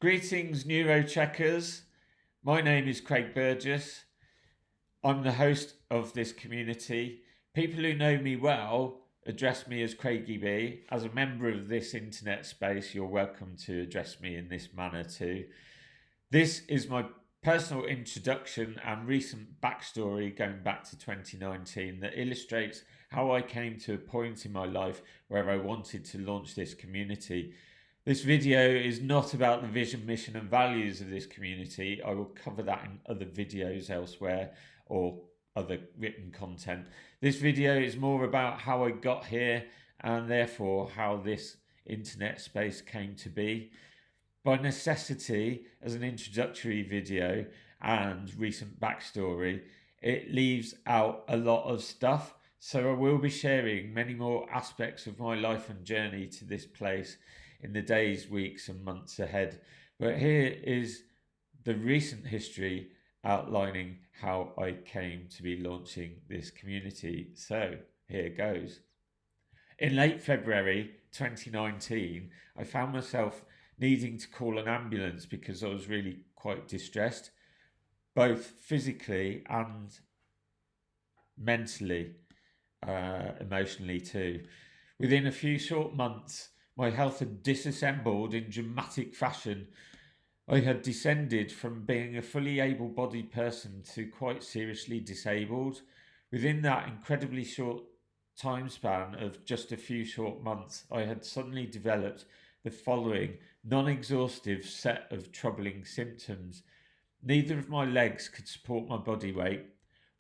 Greetings, Neuro Trekkers. My name is Craig Burgess. I'm the host of this community. People who know me well address me as Craigie B. As a member of this internet space, you're welcome to address me in this manner too. This is my personal introduction and recent backstory going back to 2019 that illustrates how I came to a point in my life where I wanted to launch this community. This video is not about the vision, mission and values of this community. I will cover that in other videos elsewhere or other written content. This video is more about how I got here and therefore how this internet space came to be. By necessity, as an introductory video and recent backstory, it leaves out a lot of stuff. So I will be sharing many more aspects of my life and journey to this place in the days, weeks and months ahead. But here is the recent history outlining how I came to be launching this community. So here goes. In late February 2019, I found myself needing to call an ambulance because I was really quite distressed, both physically and mentally, emotionally too. Within a few short months, my health had disassembled in dramatic fashion. I had descended from being a fully able-bodied person to quite seriously disabled. Within that incredibly short time span of just a few short months, I had suddenly developed the following non-exhaustive set of troubling symptoms. Neither of my legs could support my body weight.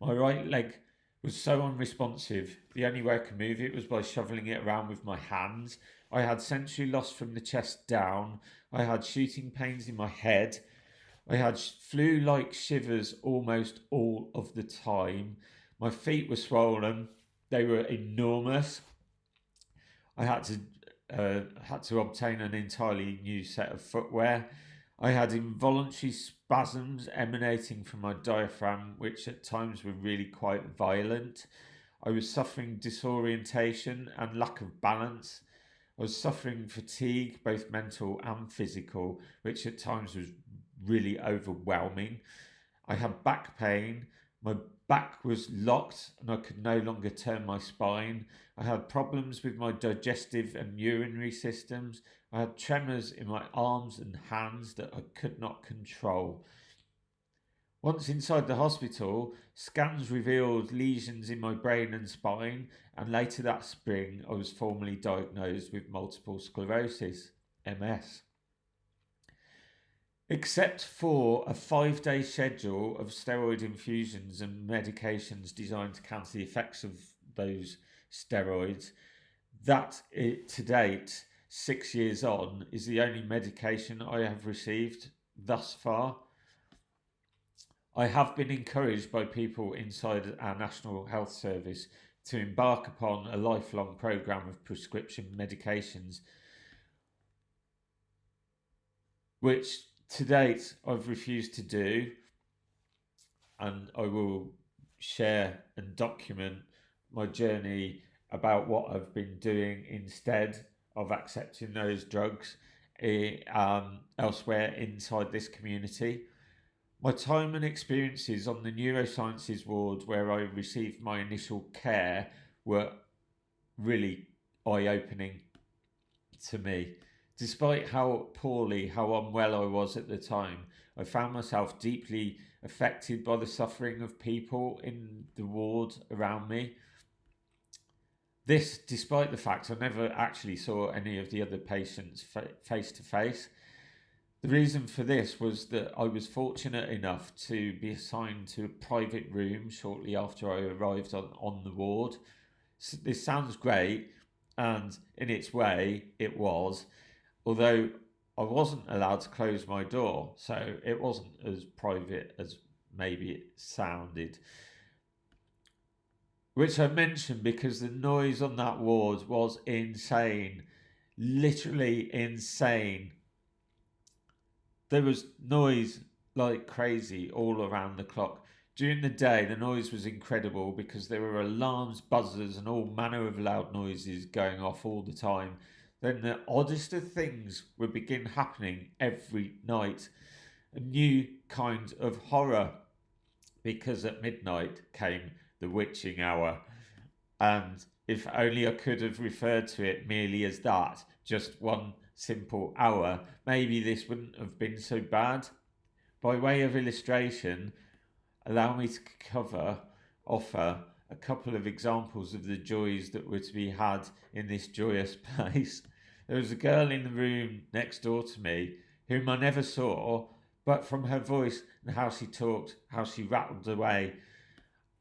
My right leg was so unresponsive, the only way I could move it was by shoveling it around with my hands. I had sensory loss from the chest down. I had shooting pains in my head. I had flu-like shivers almost all of the time. My feet were swollen. They were enormous. I had to obtain an entirely new set of footwear. I had involuntary spasms emanating from my diaphragm, which at times were really quite violent. I was suffering disorientation and lack of balance. I was suffering fatigue, both mental and physical, which at times was really overwhelming. I had back pain. My back was locked and I could no longer turn my spine. I had problems with my digestive and urinary systems. I had tremors in my arms and hands that I could not control. Once inside the hospital, scans revealed lesions in my brain and spine, and later that spring I was formally diagnosed with multiple sclerosis, MS. Except for a 5-day schedule of steroid infusions and medications designed to counter the effects of those steroids, that to date, 6 years on, is the only medication I have received thus far. I have been encouraged by people inside our National Health Service to embark upon a lifelong programme of prescription medications, which to date I've refused to do, and I will share and document my journey about what I've been doing instead of accepting those drugs elsewhere inside this community. My time and experiences on the neurosciences ward where I received my initial care were really eye-opening to me. Despite how unwell I was at the time, I found myself deeply affected by the suffering of people in the ward around me. This, despite the fact I never actually saw any of the other patients face to face. The reason for this was that I was fortunate enough to be assigned to a private room shortly after I arrived on the ward. So this sounds great, and in its way it was, although I wasn't allowed to close my door, so it wasn't as private as maybe it sounded. Which I mentioned because the noise on that ward was insane, literally insane. There was noise like crazy all around the clock. During the day, the noise was incredible because there were alarms, buzzers, and all manner of loud noises going off all the time. then the oddest of things would begin happening every night. A new kind of horror, because at midnight came the witching hour. And if only I could have referred to it merely as that, just one simple hour, maybe this wouldn't have been so bad. By way of illustration, allow me to offer a couple of examples of the joys that were to be had in this joyous place. There was a girl in the room next door to me whom I never saw, but from her voice and how she talked, how she rattled away,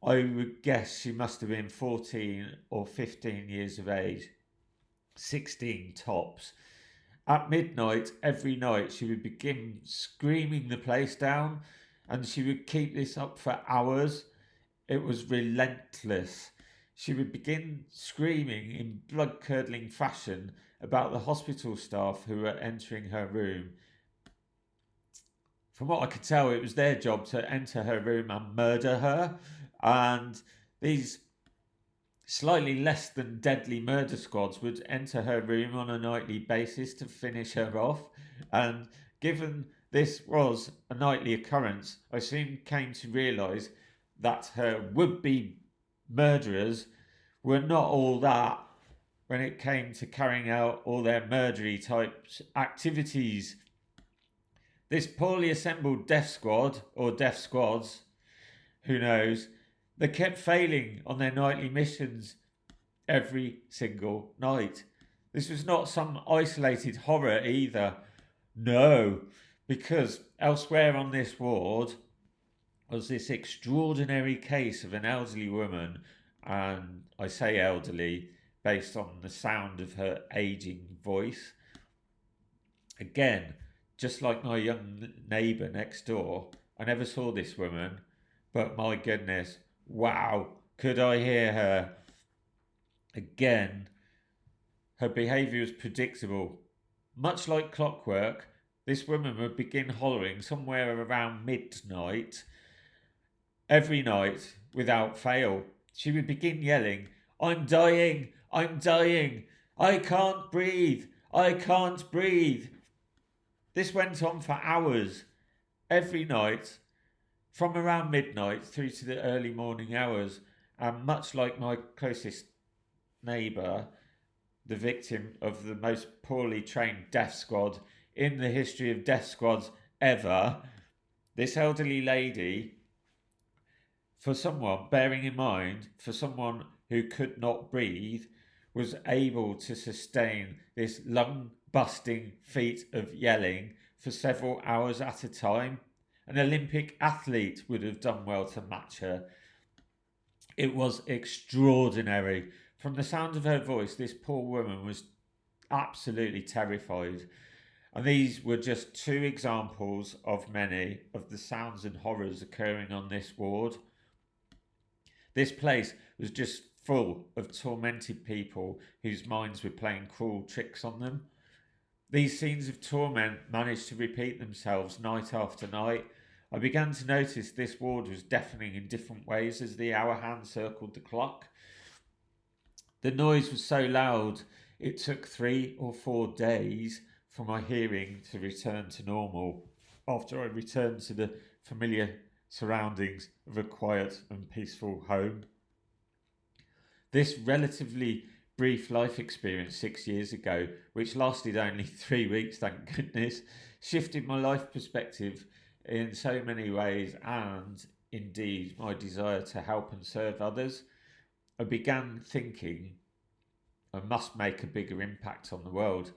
I would guess she must have been 14 or 15 years of age, 16 tops. At midnight, every night, she would begin screaming the place down, and she would keep this up for hours. It was relentless. She would begin screaming in blood curdling fashion about the hospital staff who were entering her room. From what I could tell, it was their job to enter her room and murder her. And these slightly less than deadly murder squads would enter her room on a nightly basis to finish her off. And given this was a nightly occurrence, I soon came to realise that her would-be murderers were not all that when it came to carrying out all their murdery type activities. This poorly assembled death squad, or death squads, who knows, they kept failing on their nightly missions every single night. This was not some isolated horror either. No, because elsewhere on this ward was this extraordinary case of an elderly woman, and I say elderly based on the sound of her aging voice. Again, just like my young neighbour next door, I never saw this woman, but my goodness, wow, could I hear her? Again, her behaviour was predictable. Much like clockwork, this woman would begin hollering somewhere around midnight every night without fail. She would begin yelling, "I'm dying, I'm dying, I can't breathe, I can't breathe." This went on for hours, every night, from around midnight through to the early morning hours. And much like my closest neighbour, the victim of the most poorly trained death squad in the history of death squads ever, this elderly lady, bearing in mind, for someone who could not breathe, was able to sustain this lung-busting feat of yelling for several hours at a time. An Olympic athlete would have done well to match her. It was extraordinary. From the sound of her voice, this poor woman was absolutely terrified. And these were just two examples of many of the sounds and horrors occurring on this ward. This place was just full of tormented people whose minds were playing cruel tricks on them. These scenes of torment managed to repeat themselves night after night. I began to notice this ward was deafening in different ways as the hour hand circled the clock. The noise was so loud it took 3 or 4 days for my hearing to return to normal after I returned to the familiar surroundings of a quiet and peaceful home. This relatively brief life experience 6 years ago, which lasted only 3 weeks, thank goodness, shifted my life perspective in so many ways, and indeed my desire to help and serve others. I began thinking I must make a bigger impact on the world.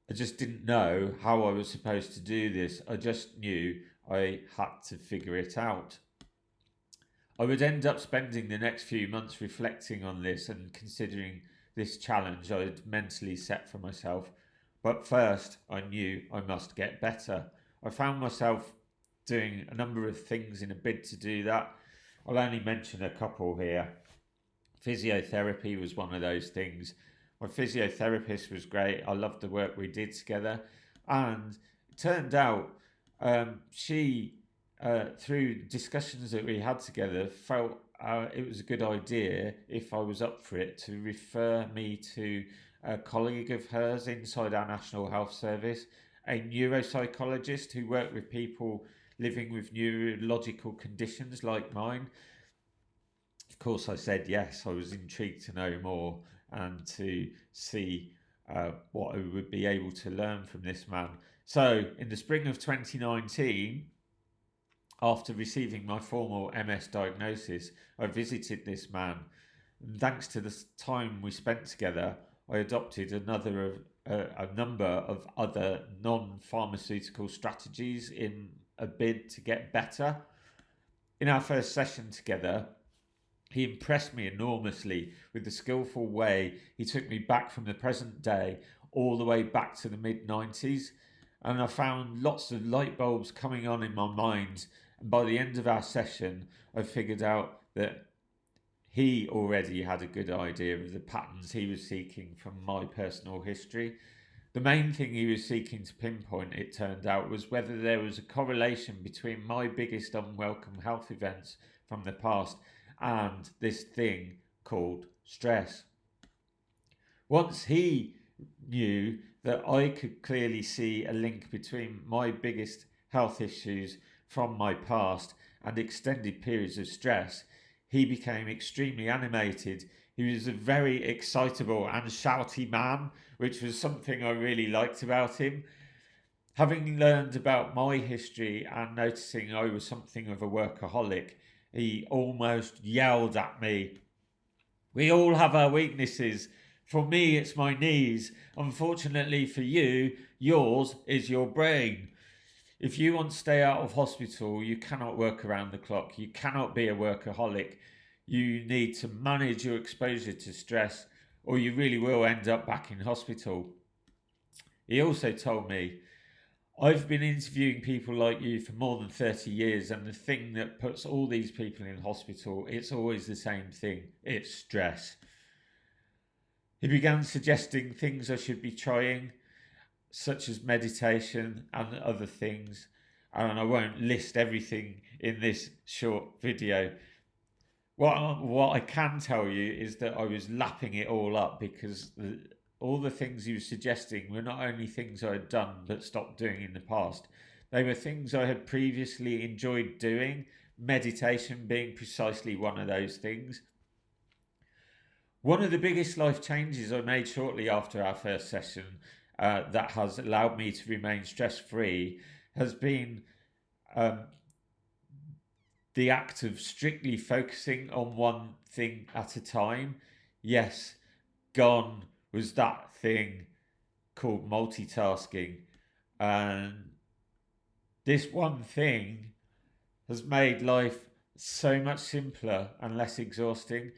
I just didn't know how I was supposed to do this. I just knew I had to figure it out. I would end up spending the next few months reflecting on this and considering this challenge I'd mentally set for myself. But first, I knew I must get better. I found myself doing a number of things in a bid to do that. I'll only mention a couple here. Physiotherapy was one of those things. My physiotherapist was great. I loved the work we did together. And it turned out she, through discussions that we had together, felt it was a good idea, if I was up for it, to refer me to a colleague of hers inside our National Health Service, a neuropsychologist who worked with people living with neurological conditions like mine. Of course, I said yes. I was intrigued to know more and to see what I would be able to learn from this man. So, in the spring of 2019, after receiving my formal MS diagnosis, I visited this man. And thanks to the time we spent together, I adopted a number of other non-pharmaceutical strategies in a bid to get better. In our first session together, he impressed me enormously with the skillful way he took me back from the present day all the way back to the mid-90s. And I found lots of light bulbs coming on in my mind. And by the end of our session, I figured out that he already had a good idea of the patterns he was seeking from my personal history. The main thing he was seeking to pinpoint, it turned out, was whether there was a correlation between my biggest unwelcome health events from the past and this thing called stress. Once he knew that I could clearly see a link between my biggest health issues from my past and extended periods of stress, he became extremely animated. He was a very excitable and shouty man, which was something I really liked about him. Having learned about my history and noticing I was something of a workaholic, he almost yelled at me. We all have our weaknesses. For me, it's my knees. Unfortunately for you, yours is your brain. If you want to stay out of hospital, you cannot work around the clock. You cannot be a workaholic. You need to manage your exposure to stress, or you really will end up back in hospital. He also told me, I've been interviewing people like you for more than 30 years, and the thing that puts all these people in hospital, it's always the same thing. It's stress. He began suggesting things I should be trying, such as meditation and other things. And I won't list everything in this short video. What I can tell you is that I was lapping it all up, because all the things he was suggesting were not only things I had done but stopped doing in the past. They were things I had previously enjoyed doing, meditation being precisely one of those things. One of the biggest life changes I made shortly after our first session that has allowed me to remain stress-free has been the act of strictly focusing on one thing at a time. Yes, gone was that thing called multitasking. And this one thing has made life so much simpler and less exhausting.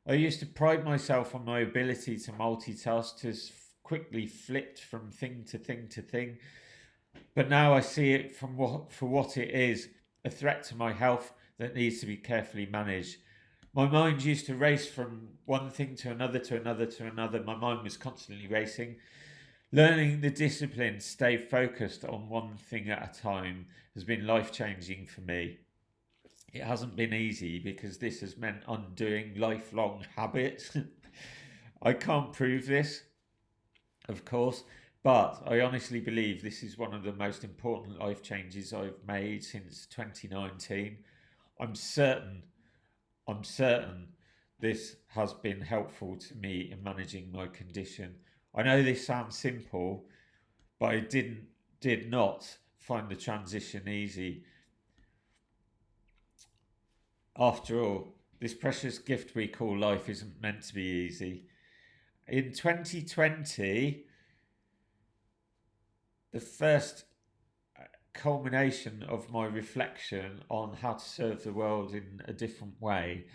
I used to pride myself on my ability to multitask, to quickly flip from thing to thing to thing. But now I see it for what it is, a threat to my health that needs to be carefully managed. My mind used to race from one thing to another, to another, to another. My mind was constantly racing. Learning the discipline to stay focused on one thing at a time has been life-changing for me. It hasn't been easy, because this has meant undoing lifelong habits. I can't prove this, of course, but I honestly believe this is one of the most important life changes I've made since 2019. I'm certain this has been helpful to me in managing my condition. I know this sounds simple, but I did not find the transition easy. After all, this precious gift we call life isn't meant to be easy. In 2020, the first culmination of my reflection on how to serve the world in a different way,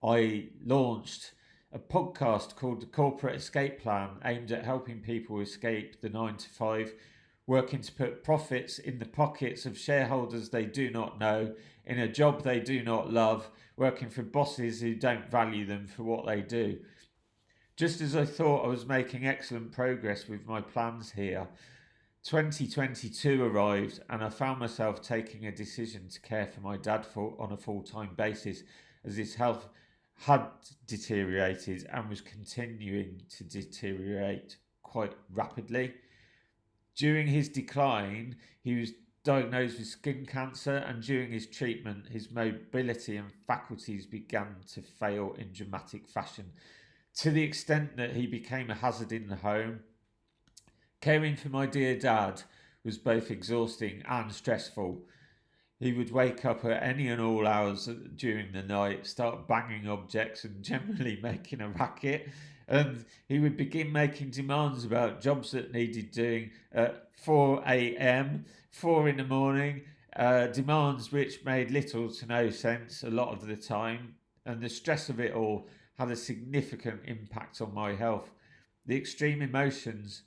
I launched a podcast called The Corporate Escape Plan, aimed at helping people escape the 9-to-5, working to put profits in the pockets of shareholders they do not know, in a job they do not love, working for bosses who don't value them for what they do. Just as I thought I was making excellent progress with my plans here, 2022 arrived, and I found myself taking a decision to care for my dad on a full-time basis, as his health had deteriorated and was continuing to deteriorate quite rapidly. During his decline, he was diagnosed with skin cancer, and during his treatment, his mobility and faculties began to fail in dramatic fashion, to the extent that he became a hazard in the home. Caring for my dear dad was both exhausting and stressful. He would wake up at any and all hours during the night, start banging objects and generally making a racket. And he would begin making demands about jobs that needed doing at 4 a.m., 4 in the morning, demands which made little to no sense a lot of the time. And the stress of it all had a significant impact on my health. The extreme emotions,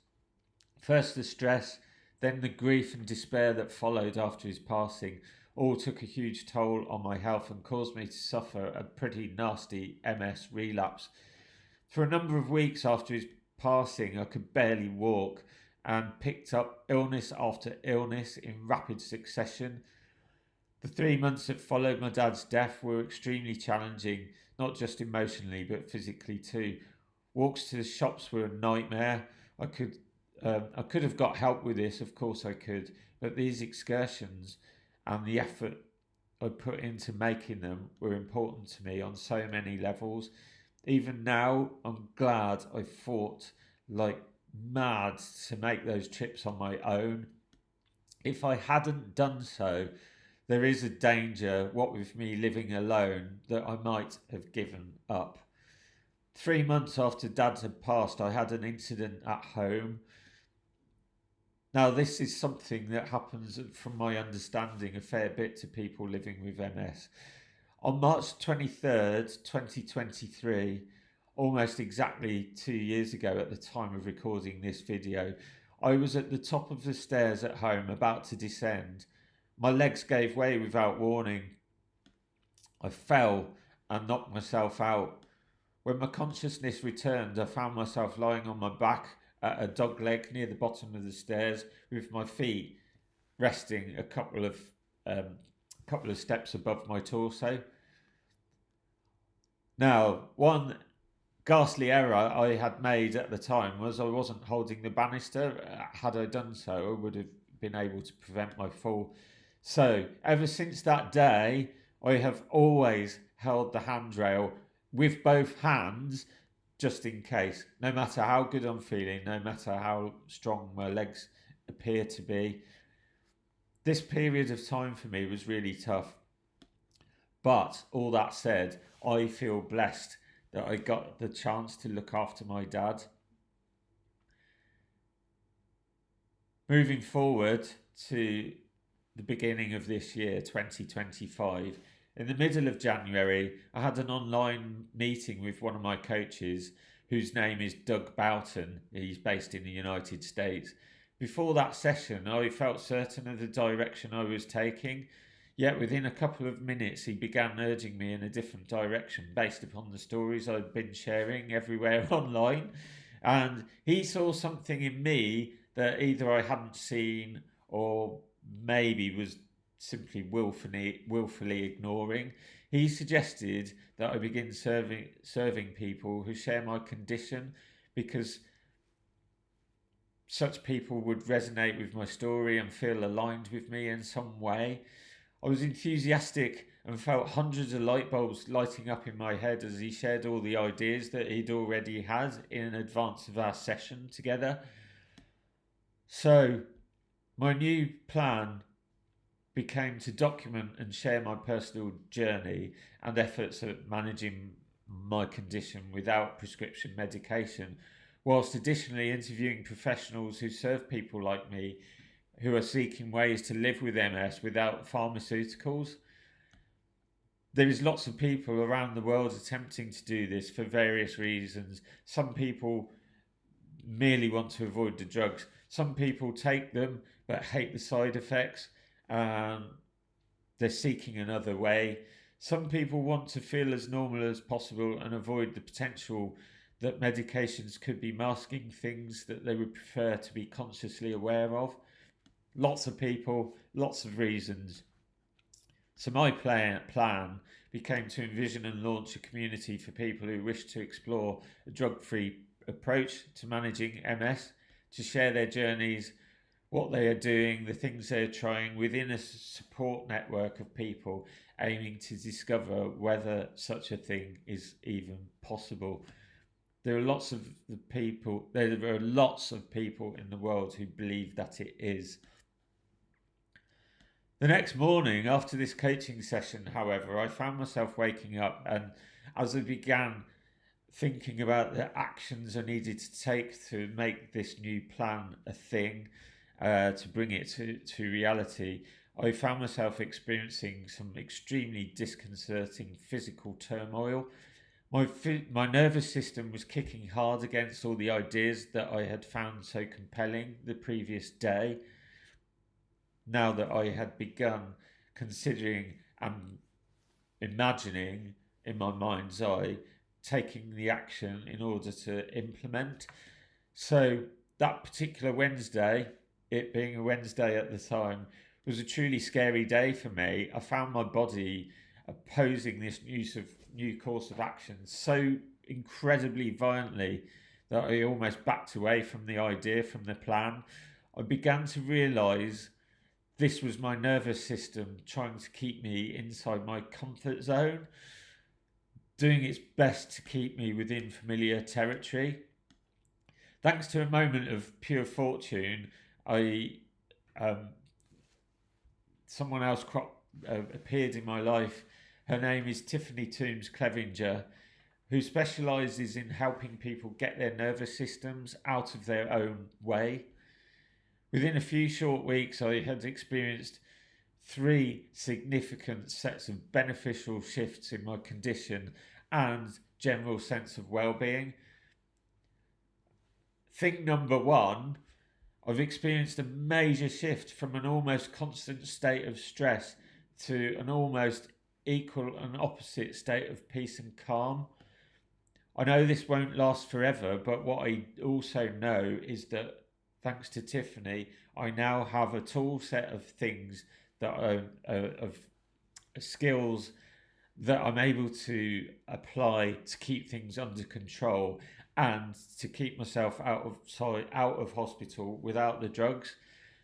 first the stress, then the grief and despair that followed after his passing, all took a huge toll on my health and caused me to suffer a pretty nasty MS relapse. For a number of weeks after his passing, I could barely walk and picked up illness after illness in rapid succession. The 3 months that followed my dad's death were extremely challenging, not just emotionally but physically too. Walks to the shops were a nightmare. I could have got help with this, of course I could, but these excursions and the effort I put into making them were important to me on so many levels. Even now, I'm glad I fought like mad to make those trips on my own. If I hadn't done so, there is a danger, what with me living alone, that I might have given up. 3 months after Dad had passed, I had an incident at home. Now, this is something that happens, from my understanding, a fair bit to people living with MS. On March 23rd, 2023, almost exactly 2 years ago at the time of recording this video, I was at the top of the stairs at home about to descend. My legs gave way without warning. I fell and knocked myself out. When my consciousness returned, I found myself lying on my back at a dog leg near the bottom of the stairs, with my feet resting a couple of steps above my torso. Now, one ghastly error I had made at the time was I wasn't holding the banister. Had I done so, I would have been able to prevent my fall. So, ever since that day, I have always held the handrail with both hands, just in case. No matter how good I'm feeling, no matter how strong my legs appear to be. This period of time for me was really tough. But all that said, I feel blessed that I got the chance to look after my dad. Moving forward to the beginning of this year, 2025, in the middle of January, I had an online meeting with one of my coaches, whose name is Doug Boughton. He's based in the United States. Before that session, I felt certain of the direction I was taking, yet within a couple of minutes, he began urging me in a different direction based upon the stories I'd been sharing everywhere online. And he saw something in me that either I hadn't seen or maybe was simply willfully ignoring. He suggested that I begin serving people who share my condition, because such people would resonate with my story and feel aligned with me in some way. I was enthusiastic and felt hundreds of light bulbs lighting up in my head as he shared all the ideas that he'd already had in advance of our session together. So, my new plan became to document and share my personal journey and efforts at managing my condition without prescription medication, whilst additionally interviewing professionals who serve people like me who are seeking ways to live with MS without pharmaceuticals. There is lots of people around the world attempting to do this for various reasons. Some people merely want to avoid the drugs. Some people take them but hate the side effects. They're seeking another way. Some people want to feel as normal as possible and avoid the potential that medications could be masking things that they would prefer to be consciously aware of. Lots of people, lots of reasons. So my plan became to envision and launch a community for people who wish to explore a drug-free approach to managing MS, to share their journeys, what they are doing, the things they're trying within a support network of people aiming to discover whether such a thing is even possible. There are lots of people in the world who believe that it is. The next morning, after this coaching session, however, I found myself waking up, and as I began thinking about the actions I needed to take to make this new plan a thing, to bring it to reality, I found myself experiencing some extremely disconcerting physical turmoil. My nervous system was kicking hard against all the ideas that I had found so compelling the previous day. Now that I had begun considering and imagining in my mind's eye taking the action in order to implement. So that particular Wednesday, it being a Wednesday at the time, was a truly scary day for me. I found my body opposing this new course of action so incredibly violently that I almost backed away from the idea, from the plan. I began to realise this was my nervous system trying to keep me inside my comfort zone, doing its best to keep me within familiar territory. Thanks to a moment of pure fortune, someone else appeared in my life. Her name is Tiffany Toombs Clevenger, who specialises in helping people get their nervous systems out of their own way. Within a few short weeks, I had experienced 3 significant sets of beneficial shifts in my condition and general sense of well-being. Thing number 1, I've experienced a major shift from an almost constant state of stress to an almost equal and opposite state of peace and calm. I know this won't last forever, but what I also know is that thanks to Tiffany, I now have a tool set of things that are of skills that I'm able to apply to keep things under control and to keep myself out of hospital without the drugs.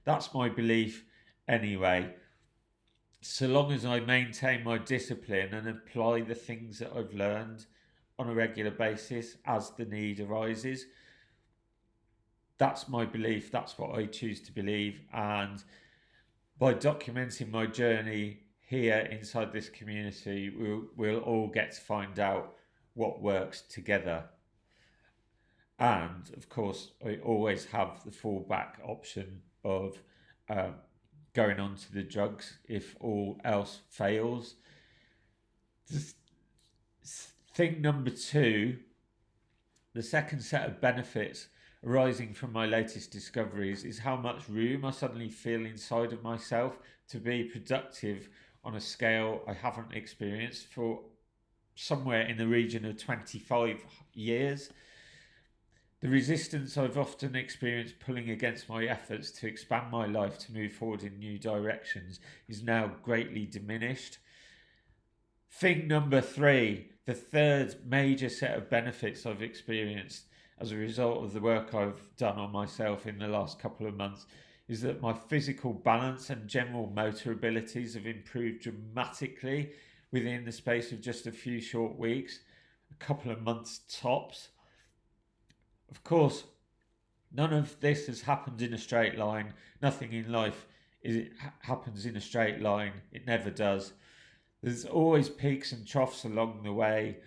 That's my belief anyway. So long as I maintain my discipline and apply the things that I've learned on a regular basis as the need arises. That's my belief. That's what I choose to believe. And by documenting my journey here inside this community, we'll all get to find out what works together. And of course, I always have the fallback option of going on to the drugs if all else fails. Thing number 2, the second set of benefits arising from my latest discoveries is how much room I suddenly feel inside of myself to be productive on a scale I haven't experienced for somewhere in the region of 25 years. The resistance I've often experienced pulling against my efforts to expand my life to move forward in new directions is now greatly diminished. Thing number 3, the third major set of benefits I've experienced as a result of the work I've done on myself in the last couple of months is that my physical balance and general motor abilities have improved dramatically within the space of just a few short weeks, a couple of months tops. Of course, none of this has happened in a straight line. Nothing in life happens in a straight line. It never does. There's always peaks and troughs along the way.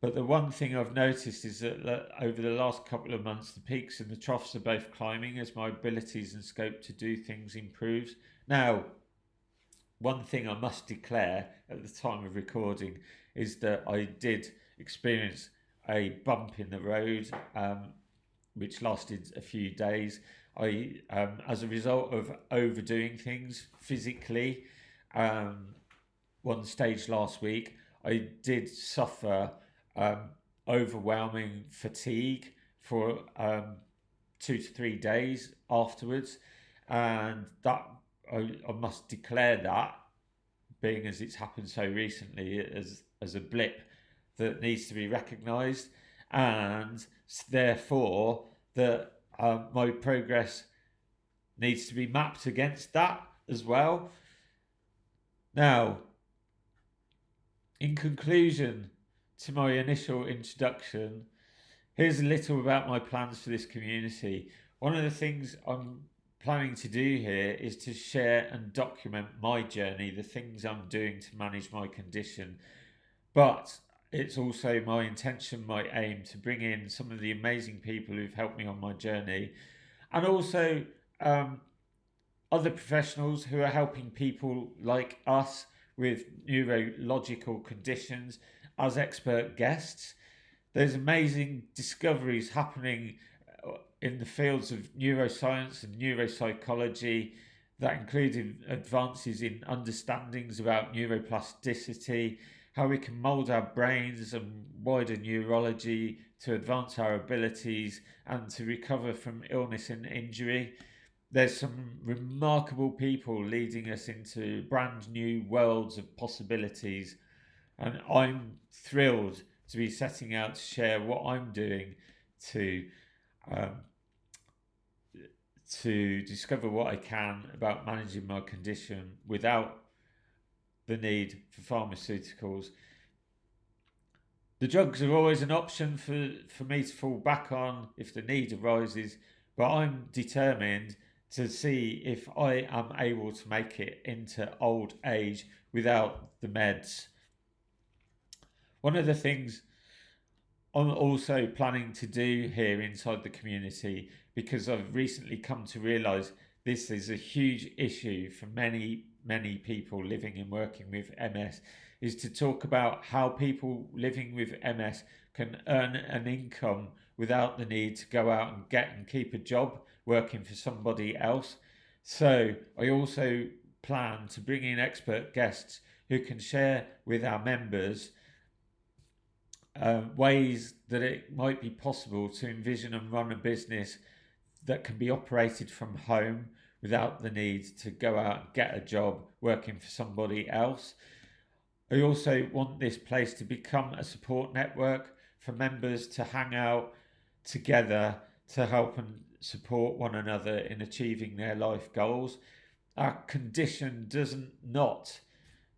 But the one thing I've noticed is that over the last couple of months, the peaks and the troughs are both climbing as my abilities and scope to do things improves. Now, one thing I must declare at the time of recording is that I did experience a bump in the road, which lasted a few days. As a result of overdoing things physically, one stage last week, I did suffer overwhelming fatigue for 2 to 3 days afterwards, and that I must declare that being as it's happened so recently, as a blip that needs to be recognised, and therefore that my progress needs to be mapped against that as well. Now, in conclusion to my initial introduction, here's a little about my plans for this community. One of the things I'm planning to do here is to share and document my journey, the things I'm doing to manage my condition. But it's also my intention, my aim, to bring in some of the amazing people who've helped me on my journey, and also other professionals who are helping people like us with neurological conditions as expert guests. There's amazing discoveries happening in the fields of neuroscience and neuropsychology that include advances in understandings about neuroplasticity, how we can mould our brains and wider neurology to advance our abilities and to recover from illness and injury. There's some remarkable people leading us into brand new worlds of possibilities, and I'm thrilled to be setting out to share what I'm doing to um, to discover what I can about managing my condition without the need for pharmaceuticals. The drugs are always an option for me to fall back on if the need arises, but I'm determined to see if I am able to make it into old age without the meds. One of the things I'm also planning to do here inside the community, because I've recently come to realise this is a huge issue for many people living and working with MS, is to talk about how people living with MS can earn an income without the need to go out and get and keep a job working for somebody else. So I also plan to bring in expert guests who can share with our members ways that it might be possible to envision and run a business that can be operated from home without the need to go out and get a job working for somebody else. I also want this place to become a support network for members to hang out together to help and support one another in achieving their life goals. Our condition doesn't not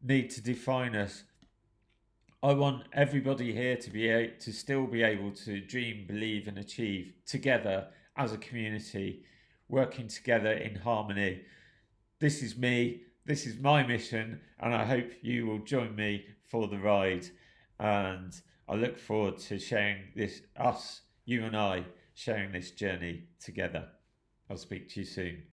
need to define us. I want everybody here to still be able to dream, believe, and achieve together as a community, working together in harmony. This is me. This is my mission, and I hope you will join me for the ride. And I look forward to sharing this, you and I, sharing this journey together. I'll speak to you soon.